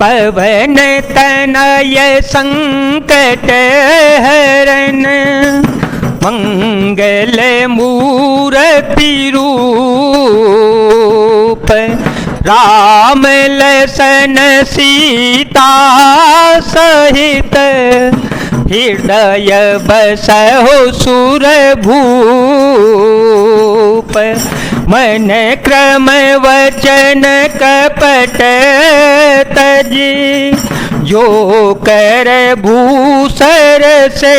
पवन तनय संकट हरण मंगल मूर्ति रूप राम लसन सीता सहित हृदय बसहु सुर भूप मन क्रम वचन कपट तजी जो कर भूसर से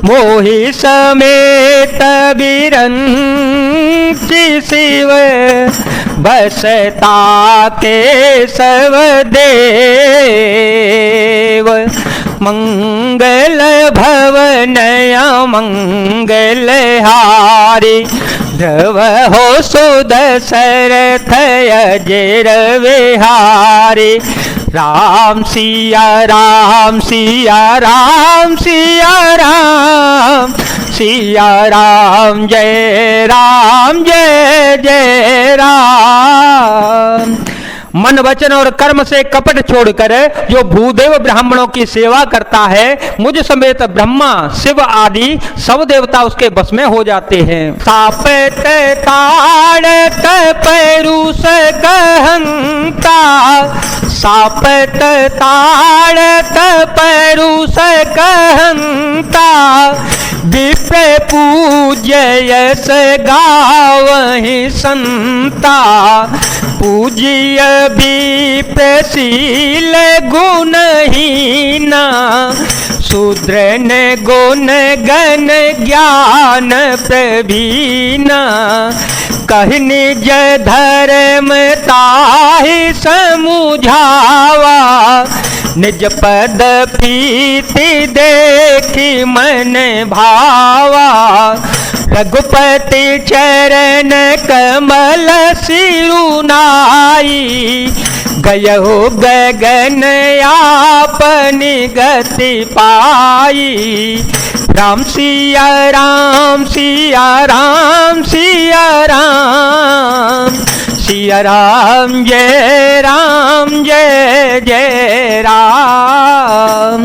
मोहि समेत बिरंचि शिव बसता के सब देव मंगल भवनया मंगल हारी ध्रुव हो सुदशरथ अजर विहारी राम सिया राम सिया राम सिया राम सिया राम जय जय राम। मन वचन और कर्म से कपट छोड़कर जो भूदेव ब्राह्मणों की सेवा करता है मुझ समेत ब्रह्मा शिव आदि सब देवता उसके बस में हो जाते हैं। सापत ताड़त परुष कहंता सापत ताड़त परुष कहंता विप्र पूज्य यश गावहि संता पूज्य विप्रशील गुणहीना शूद्रन गुण गण ज्ञान प्रवीणा कहि निज धर्म ताहि समुझावा निज पद प्रीति देखी मन भावा रघुपति चरण कमल सिरुनाई गयहु गगन आपनी गति पाई राम सिया राम सिया राम सिया राम सिया राम जय राम।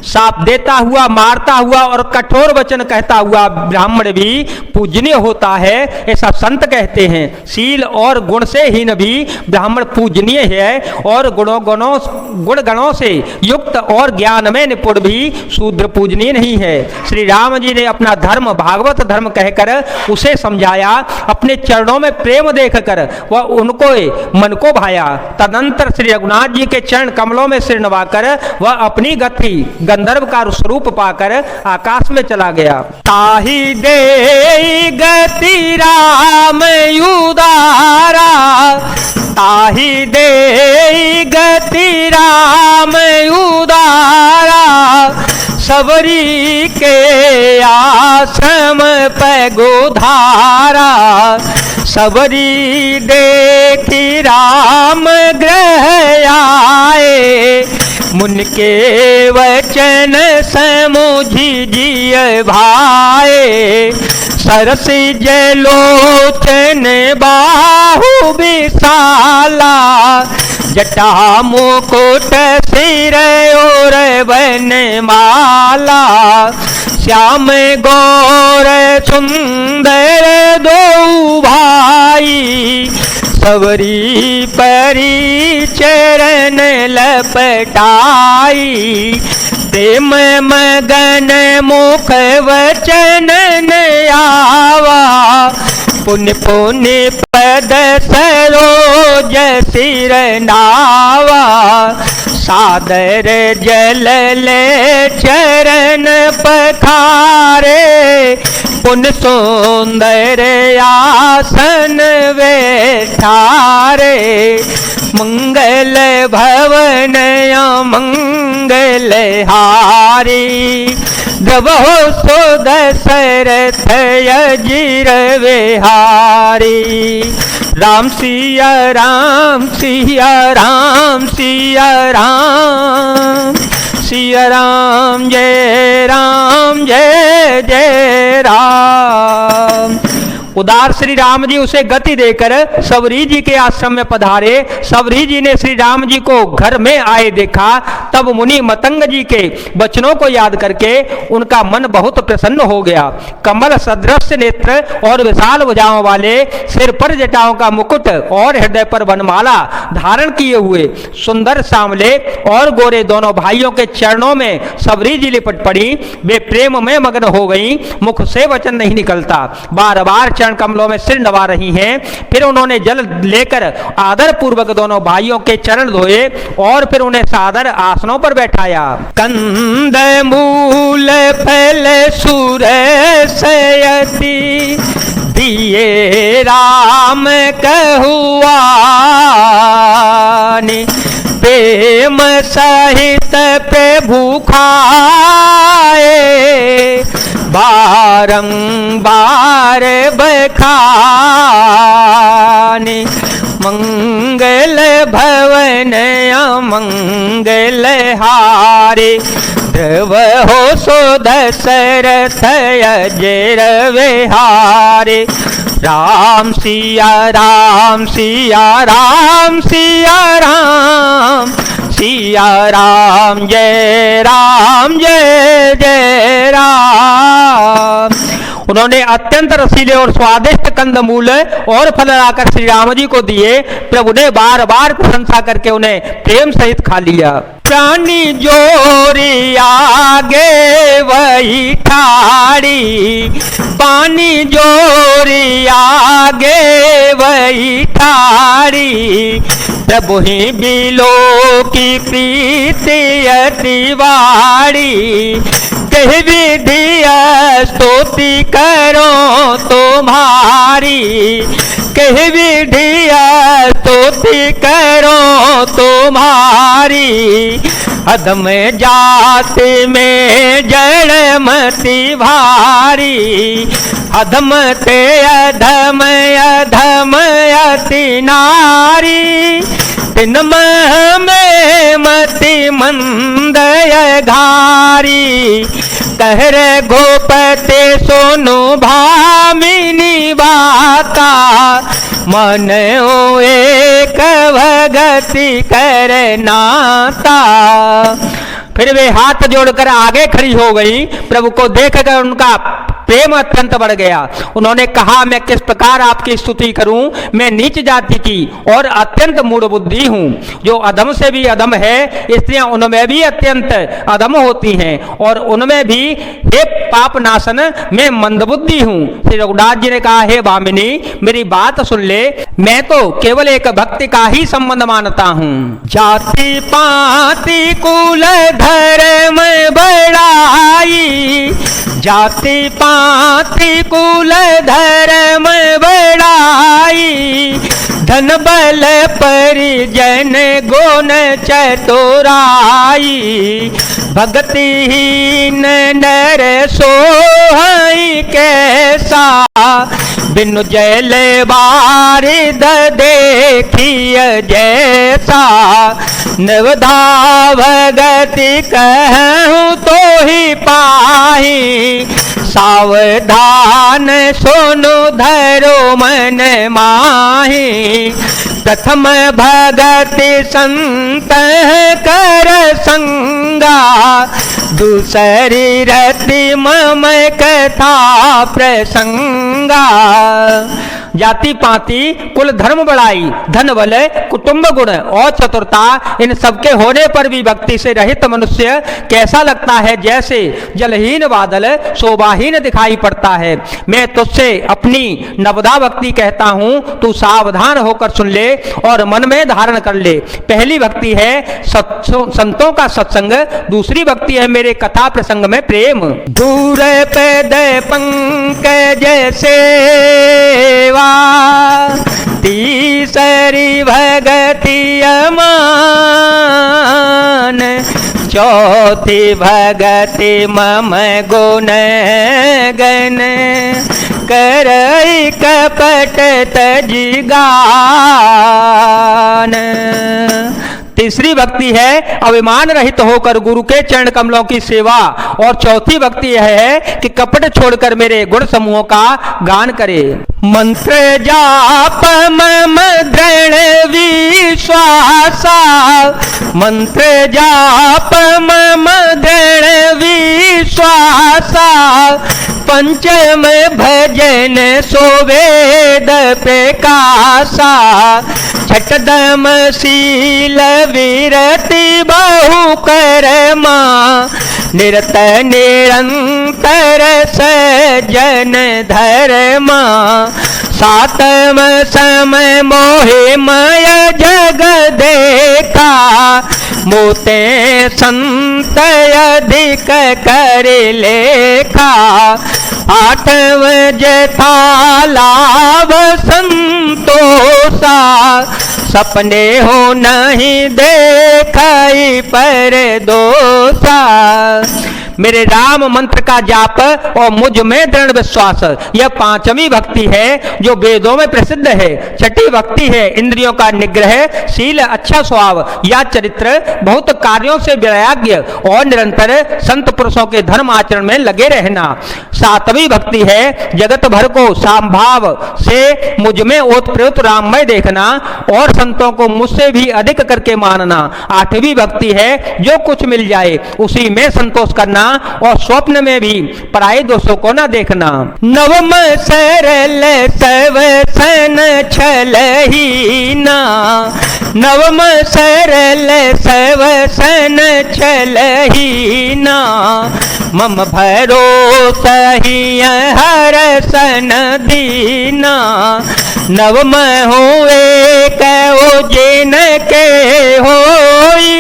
साप देता हुआ मारता हुआ और कठोर वचन कहता हुआ ब्राह्मण भी पूजनीय होता है ऐसा संत कहते हैं। शील और गुण से हीन भी ब्राह्मण पूजनीय है और गुण गणों से युक्त और ज्ञान में निपुण भी शूद्र पूजनीय नहीं है। श्री राम जी ने अपना धर्म भागवत धर्म कहकर उसे समझाया, अपने चरणों में प्रेम देखकर वह उनको मन को भाया। तदंतर श्री रघुनाथ जी के चरण कमलों में सिर नवाकर वह अपनी गति गंधर्व का स्वरूप पाकर आकाश में चला गया। ताहि दे गति राम उदारा ताहि दे गति राम उदारा सबरी के आश्रम पे गोधारा सबरी देखी राम ग्रह आए मुन के वचन समुझी जिय भाए सरस जलोचन बाहु विशाला जटा मुकुट सिर और वनमाला श्याम गौर सुंदर दो भाई सबरी परी चरण लपटाई प्रेम मगन मुख वचन आवा पुण्य पुण्य पद सरोज सिर नावा सादर जल ले चरण पखारे पुन सुंदर आसन बैठारे मंगल भवन मंगल हारी द्रवो सुद शरथ अजिर विहारी राम सिया राम सिया राम सिया राम सिया राम जय राम जय जय राम। उदार श्री राम जी उसे गति देकर सबरी जी के आश्रम में पधारे। सबरी जी ने श्री राम जी को घर में आए देखा, तब मुनि मतंग जी के वचनों को याद करके उनका मन बहुत प्रसन्न हो गया। कमल सदृश नेत्र और विशाल भुजाओं वाले, सिर पर जटाओं का मुकुट और हृदय पर वनमाला धारण किए हुए सुंदर सांवले और गोरे दोनों भाइयों के चरणों में सबरी जी लिपट पड़ी। वे प्रेम में मग्न हो गई, मुख से वचन नहीं निकलता, बार बार चरण कमलों में सिर नवा रही हैं। फिर उन्होंने जल लेकर आदर पूर्वक दोनों भाइयों के चरण धोए और फिर उन्हें सादर आसनों पर बैठाया। कंद मूल फल सुर सयति दिए राम कहुआनि, प्रेम सहित प्रभु खाए बारंबार बखानी। मंगल भवन अमंगल हारे, ध्रुव हो सो दशरथ अजर विहारे। राम सिया राम सिया राम सिया राम, सिया राम जय जय राम। उन्होंने अत्यंत रसीले और स्वादिष्ट कंदमूल और फल लाकर श्री राम जी को दिए। प्रभु ने बार बार प्रशंसा करके उन्हें प्रेम सहित खा लिया। प्राणी जोरी आगे वही ठाड़ी, पानी जोरी आगे वही ठाड़ी। प्रभु ही बिलो की प्रीति अति वाड़ी, कह विधि स्तुति करो तुम्हारी। कह विधि स्तुति करो तुम्हारी, अधम जाति में जड़मति भारी। अधम ते अधम अधम अति नारी, तिन में मति मंद घारी। कहर गोपते सोनु भामिनी बाता, मन एक भगति करनाता। फिर वे हाथ जोड़कर आगे खड़ी हो गई। प्रभु को देखकर उनका प्रेम अत्यंत बढ़ गया। उन्होंने कहा, मैं किस प्रकार आपकी स्तुति करूं। मैं नीच जाति की और अत्यंत मूढ़ बुद्धि हूं। जो अधम से भी अधम है, स्त्रियां उनमें भी अत्यंत अधम होती हैं और उनमें भी हे पाप नाशन मैं मंदबुद्धि हूं। श्री रघुनाथ जी ने कहा, हे भामिनी मेरी बात सुन ले, मैं तो केवल एक भक्ति का ही संबंध मानता हूं। जाति पाति कुल धर्म बड़ाई, जाति पाति कुल धर्म बड़ाई। धन बल परिजन गुण चतुराई, भक्तिहीन नर सोहई कैसा। बिनु जल बारिद देखिय जैसा, नवधा भगति कहूँ तो ही पाही। सावधान सुनु धरो मन माही, प्रथम भगति संत कर संगा। दूसरी रति मम कथा प्रसंगा। जाति पाति कुल धर्म बढ़ाई, धन बल कुटुंब गुण और चतुरता, इन सबके होने पर भी भक्ति से रहित मनुष्य कैसा लगता है, जैसे जलहीन बादल शोभाहीन दिखाई पड़ता है। मैं तुझसे अपनी नवदा भक्ति कहता हूँ, तू सावधान होकर सुन ले और मन में धारण कर ले। पहली भक्ति है संतों का सत्संग, दूसरी भक्ति है मेरे कथा प्रसंग में प्रेम। दूर पैद पंकज सेवा, तीसरी भगति अमान। चौथी भगति मम गुण गण, करई कपट तजिगान। तीसरी भक्ति है अभिमान रहित होकर गुरु के चरण कमलों की सेवा, और चौथी भक्ति है कि कपट छोड़कर मेरे गुण समूहों का गान करे। मंत्र जाप मम दृढ़ विश्वासा, मंत्र जाप मम दृढ़ विश्वासा, पंचम भजन सो वेद प्रकाशा, छठदम शील विरति बहु कर्मा, निरत निरंतर सज्जन धर्मा, सातम समय मोहे मय जग देखा, मोते संत अधिक कर लेखा, आठव जथा लाभ संतोषा, सपने हो नहीं देखाई पर दोषा। मेरे राम मंत्र का जाप और मुझ में दृढ़ विश्वास, यह पांचवी भक्ति है जो वेदों में प्रसिद्ध है। छठी भक्ति है इंद्रियों का निग्रह, शील अच्छा स्वभाव या चरित्र, बहुत कार्यों से वैराग्य और निरंतर संत पुरुषों के धर्म आचरण में लगे रहना। सातवीं भक्ति है जगत भर को संभाव से मुझ में ओतप्रोत राममय देखना और संतों को मुझसे भी अधिक करके मानना। आठवीं भक्ति है जो कुछ मिल जाए उसी में संतोष करना और स्वप्न में भी पराये दोषों को न देखना। नवम सरल सब सन छलहीना, नवम सरल सब सन छलहीना, मम भरोसा ही हर सन दीना, नवम हुए कहो जिन के होई,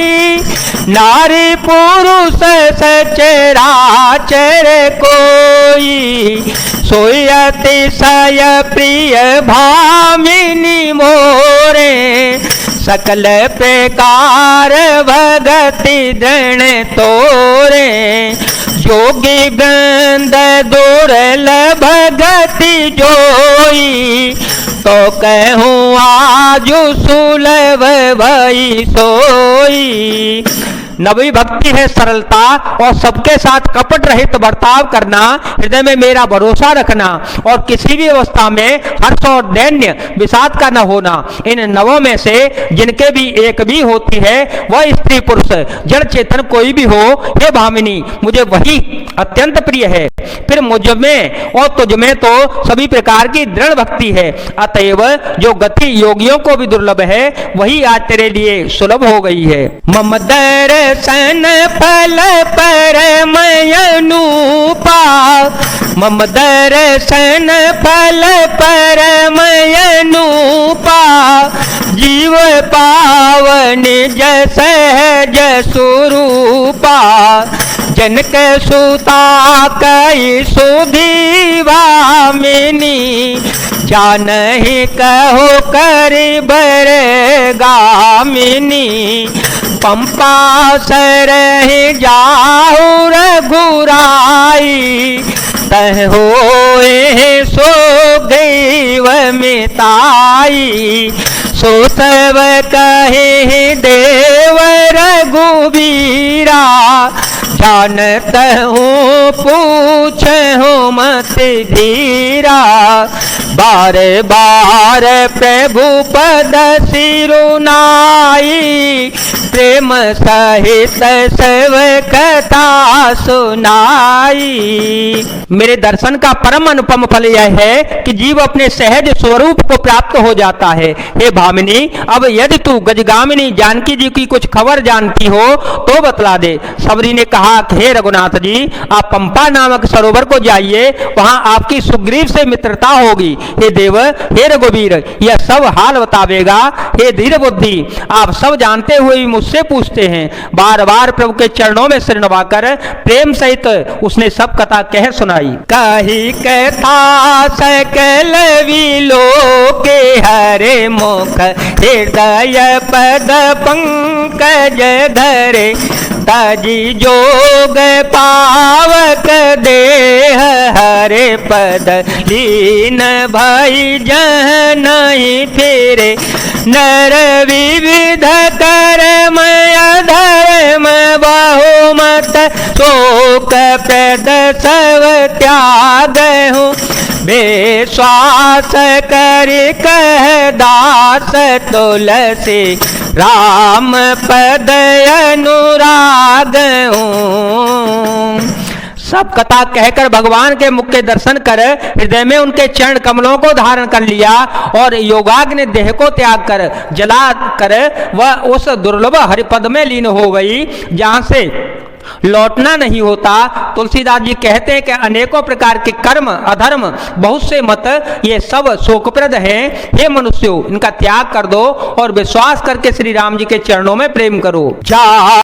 नारी पुरुष सचराचर कोई, सोई अतिशय प्रिय भामिनी मोरे, सकल प्रकार भगति दृढ़ तोरे, योगी वृंद दुर्लभ भगति जोई, तो कहूँ आजु सुलभ भई सोई। नवी भक्ति है सरलता और सबके साथ कपट रहित बर्ताव करना, हृदय में मेरा भरोसा रखना और किसी भी अवस्था में हर्ष और दैन्य विषाद का न होना। इन नवों में से जिनके भी एक भी होती है वह स्त्री पुरुष जड़ चेतन कोई भी हो, हे भामिनी मुझे वही अत्यंत प्रिय है। फिर मुझ में और तुझ में तो सभी प्रकार की दृढ़ भक्ति है, अतएव जो गति योगियों को भी दुर्लभ है वही आज तेरे लिए सुलभ हो गई है। मम दर्शन फल परमयनुपा, मम दर्शन फल परमयनुपा, जीव पावन जस सहज स्वरूपा, जनक सुता कई सुधी भामिनी, जानहि कहो करि बर गामिनी, पंपा सरहि जाहु रघुराई, तह होए सो दैव मिताई, सो सब कहे देव रघुबीरा, जानत हूँ पूछहु मत धीरा, बार बार प्रभु पद सिरुनाई, प्रेम सहित सब कथा सुनाई। मेरे दर्शन का परम अनुपम फल यह है कि जीव अपने सहज स्वरूप को प्राप्त हो जाता है। हे भामिनी, अब यदि तू गजगामिनी जानकी जी की कुछ खबर जानती हो तो बतला दे। सबरी ने कहा, हे रघुनाथ जी, आप पंपा नामक सरोवर को जाइए, वहां आपकी सुग्रीव से मित्रता होगी। हे देव, हे रघुवीर, यह सब हाल बतावेगा। हे धीर बुद्धि, आप सब जानते हुए भी मुझसे पूछते हैं। बार बार प्रभु के चरणों में सिर नवाकर प्रेम सहित उसने सब कथा कह सुनाई। कही कथा सकल विलोके, हरे मुख हृदय पद पंकज धरे, ताजी जोग पावक देह, हरे पद लीन भई जह नहीं फिरे, नर विविध कर्म अधर्म बहुमत, शोक प्रद सब त्याग हूँ, विश्वास कर कह दास तुलसी राम पद अनुराग हूँ। सब कथा कहकर भगवान के मुख के दर्शन कर हृदय में उनके चरण कमलों को धारण कर लिया और योगाग्नि देह को त्याग कर जला कर वह उस दुर्लभ हरिपद में लीन हो गई जहां से लौटना नहीं होता। तुलसीदास जी कहते हैं कि अनेकों प्रकार के कर्म अधर्म बहुत से मत ये सब शोकप्रद हैं। हे मनुष्यों, इनका त्याग कर दो और विश्वास करके श्री राम जी के चरणों में प्रेम करो। जा